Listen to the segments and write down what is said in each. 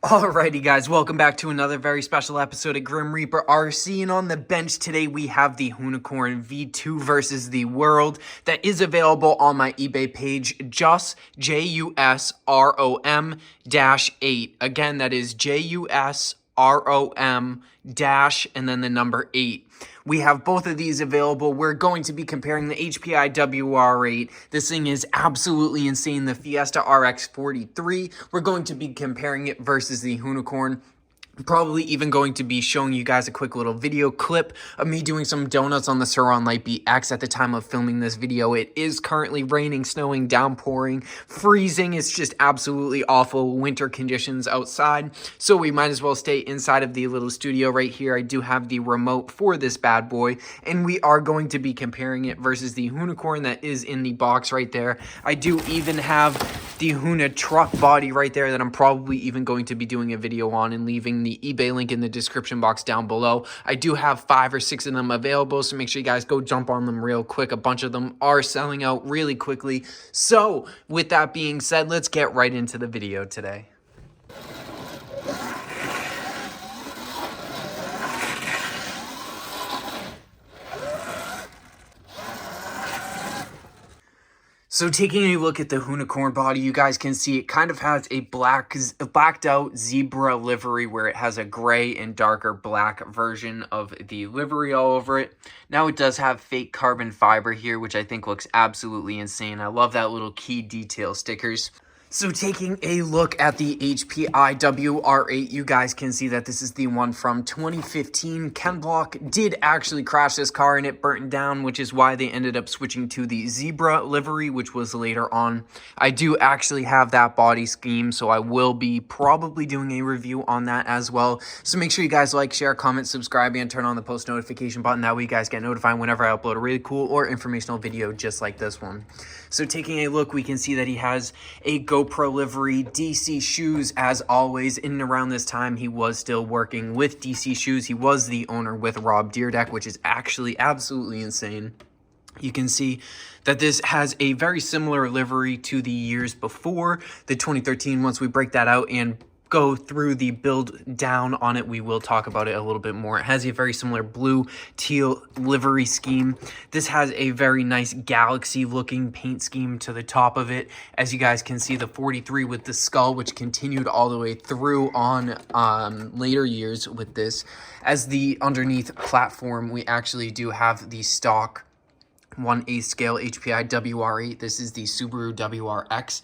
Alrighty guys, welcome back to another very special episode of Grim Reaper RC, and on the bench today we have the Hoonicorn V2 versus the World that is available on my eBay page, just JUSROM-8. Again, that is JUSROM dash and then the number 8. We have both of these available. We're going to be comparing the HPI WR8. This thing is absolutely insane. The Fiesta RX43. We're going to be comparing it versus the Hoonicorn. Probably even going to be showing you guys a quick little video clip of me doing some donuts on the Sur-Ron Lite X at the time of filming this video. It is currently raining, snowing, downpouring, freezing. It's just absolutely awful winter conditions outside, so we might as well stay inside of the little studio right here. I do have the remote for this bad boy, and we are going to be comparing it versus the Hoonicorn that is in the box right there. I do even have the Hoona truck body right there that I'm probably even going to be doing a video on and leaving the eBay link in the description box down below. I do have 5 or 6 of them available, so make sure you guys go jump on them real quick. A bunch of them are selling out really quickly. So with that being said, let's get right into the video today. So taking a look at the Hoonicorn body, you guys can see it kind of has a blacked out zebra livery where it has a gray and darker black version of the livery all over it. Now it does have fake carbon fiber here, which I think looks absolutely insane. I love that little key detail stickers. So taking a look at the HPI WR8, you guys can see that this is the one from 2015. Ken Block did actually crash this car and it burnt down, which is why they ended up switching to the zebra livery, which was later on. I do actually have that body scheme, so I will be probably doing a review on that as well. So make sure you guys like, share, comment, subscribe, and turn on the post notification button. That way you guys get notified whenever I upload a really cool or informational video just like this one. So taking a look, we can see that he has a GoPro livery, DC shoes as always. In and around this time, he was still working with DC shoes. He was the owner with Rob Deerdeck, which is actually absolutely insane. You can see that this has a very similar livery to the years before, the 2013. Once we break that out and go through the build down on it, we will talk about it a little bit more. It has a very similar blue teal livery scheme. This has a very nice galaxy looking paint scheme to the top of it. As you guys can see, the 43 with the skull, which continued all the way through on later years with this. As the underneath platform, we actually do have the stock 1/8 scale HPI WR8. This is the Subaru WRX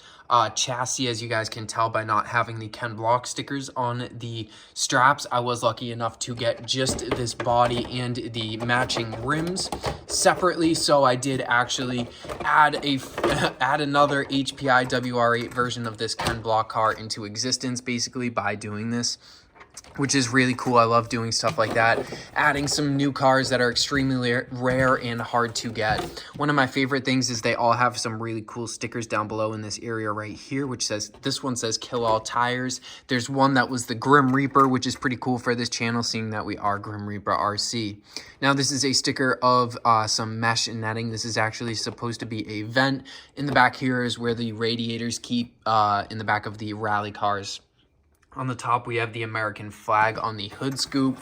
chassis, as you guys can tell by not having the Ken Block stickers on the straps. I was lucky enough to get just this body and the matching rims separately, so I did actually add another HPI WR8 version of this Ken Block car into existence basically by doing this, which is really cool. I love doing stuff like that, adding some new cars that are extremely rare and hard to get. One of my favorite things is they all have some really cool stickers down below in this area right here, which says, this one says kill all tires. There's one that was the Grim Reaper, which is pretty cool for this channel, seeing that we are Grim Reaper RC. Now this is a sticker of some mesh netting. This is actually supposed to be a vent. In the back here is where the radiators keep in the back of the rally cars. On the top, we have the American flag on the hood scoop.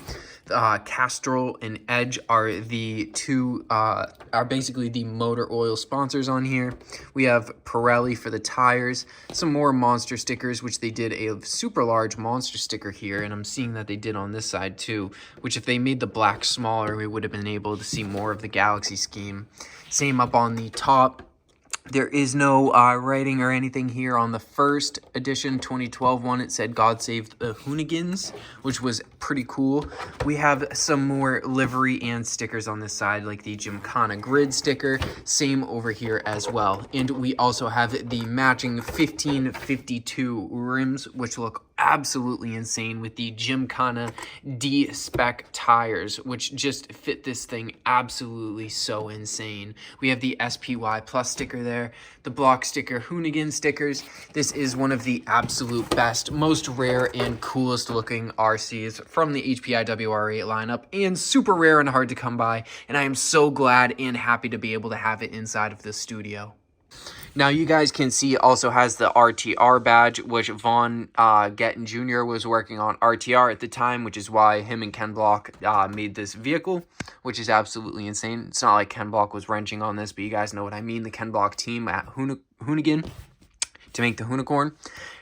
Castrol and Edge are the two, are basically the motor oil sponsors on here. We have Pirelli for the tires. Some more monster stickers, which they did a super large monster sticker here. And I'm seeing that they did on this side too, which if they made the black smaller, we would have been able to see more of the Galaxy scheme. Same up on the top. There is no writing or anything here on the first edition 2012 one. It said God Save the Hoonigans, which was pretty cool. We have some more livery and stickers on this side, like the Gymkhana grid sticker. Same over here as well. And we also have the matching 1552 rims, which look absolutely insane with the Gymkhana D-Spec tires, which just fit this thing absolutely so insane. We have the SPY Plus sticker there, the block sticker, Hoonigan stickers. This is one of the absolute best, most rare and coolest looking RCs from the HPI WR8 lineup, and super rare and hard to come by, and I am so glad and happy to be able to have it inside of this studio. Now, you guys can see it also has the RTR badge, which Vaughn Gettin Jr. was working on RTR at the time, which is why him and Ken Block made this vehicle, which is absolutely insane. It's not like Ken Block was wrenching on this, but you guys know what I mean. The Ken Block team at Hoonigan to make the Hoonicorn.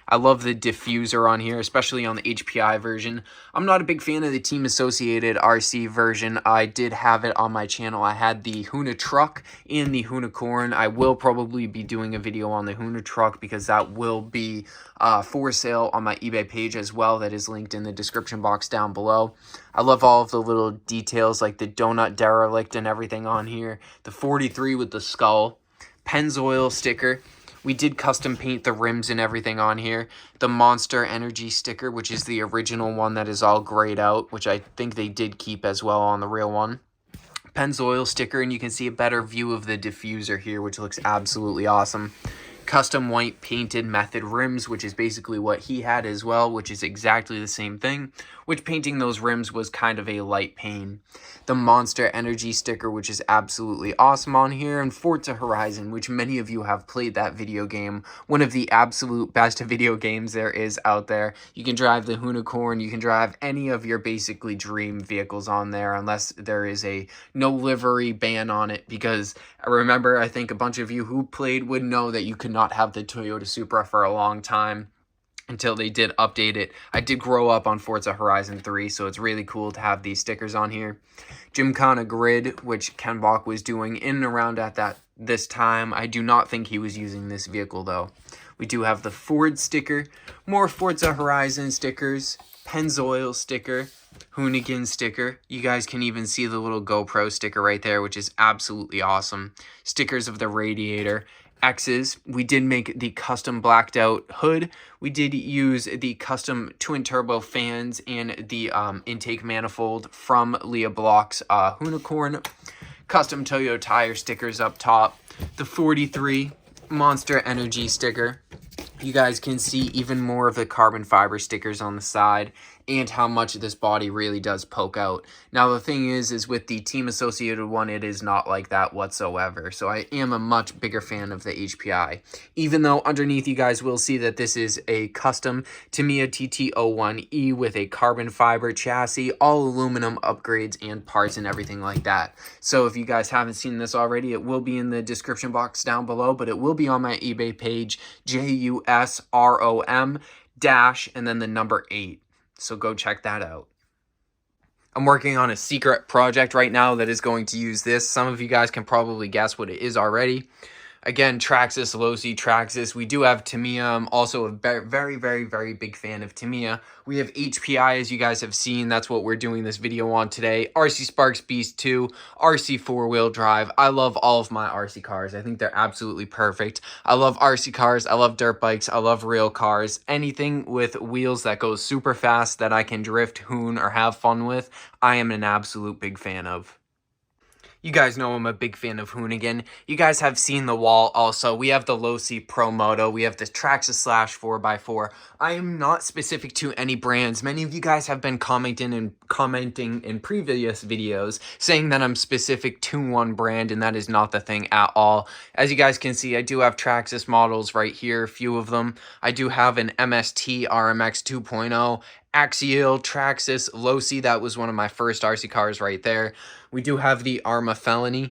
I love the diffuser on here, especially on the HPI version. I'm not a big fan of the team associated RC version. I did have it on my channel. I had the Hoona truck and the Hoonicorn. I will probably be doing a video on the Hoona truck because that will be for sale on my eBay page as well. That is linked in the description box down below. I love all of the little details like the donut derelict and everything on here. The 43 with the skull. Pennzoil sticker. We did custom paint the rims and everything on here. The Monster Energy sticker, which is the original one that is all grayed out, which I think they did keep as well on the real one. Pennzoil sticker, and you can see a better view of the diffuser here, which looks absolutely awesome. Custom white painted method rims, which is basically what he had as well, which is exactly the same thing, which painting those rims was kind of a light pain. The Monster Energy sticker, which is absolutely awesome on here, and Forza Horizon, which many of you have played that video game, one of the absolute best video games there is out there. You can drive the Hoonicorn, you can drive any of your basically dream vehicles on there, unless there is a no livery ban on it, because I remember, I think a bunch of you who played would know that you could not have the Toyota Supra for a long time until they did update it. I did grow up on Forza Horizon 3, so it's really cool to have these stickers on here. Gymkhana Grid, which Ken Block was doing in and around at this time. I do not think he was using this vehicle, though. We do have the Ford sticker, more Forza Horizon stickers, Pennzoil sticker, Hoonigan sticker. You guys can even see the little GoPro sticker right there, which is absolutely awesome. Stickers of the radiator. X's. We did make the custom blacked out hood. We did use the custom twin turbo fans and the intake manifold from Leah Block's Hoonicorn. Custom Toyo tire stickers up top. The 43 Monster Energy sticker. You guys can see even more of the carbon fiber stickers on the side and how much this body really does poke out. Now, the thing is with the team associated one, it is not like that whatsoever. So I am a much bigger fan of the HPI. Even though underneath you guys will see that this is a custom Tamiya TT01E with a carbon fiber chassis, all aluminum upgrades and parts and everything like that. So if you guys haven't seen this already, it will be in the description box down below, but it will be on my eBay page, JUSROM dash and then the number 8. So go check that out. I'm working on a secret project right now that is going to use this. Some of you guys can probably guess what it is already. Again, Traxxas, Losi, Traxxas. We do have Tamiya. I'm also a very, very big fan of Tamiya. We have HPI, as you guys have seen. That's what we're doing this video on today. RC Sparks Beast 2, RC 4-wheel drive. I love all of my RC cars. I think they're absolutely perfect. I love RC cars. I love dirt bikes. I love real cars. Anything with wheels that goes super fast that I can drift, hoon, or have fun with, I am an absolute big fan of. You guys know I'm a big fan of Hoonigan. You guys have seen the wall also. We have the Losi Pro Moto. We have the Traxxas Slash 4x4. I am not specific to any brands. Many of you guys have been commenting in previous videos saying that I'm specific to one brand, and that is not the thing at all. As you guys can see, I do have Traxxas models right here, a few of them. I do have an MST RMX 2.0, Axial, Traxxas, Losi. That was one of my first RC cars right there. We do have the Arma Felony.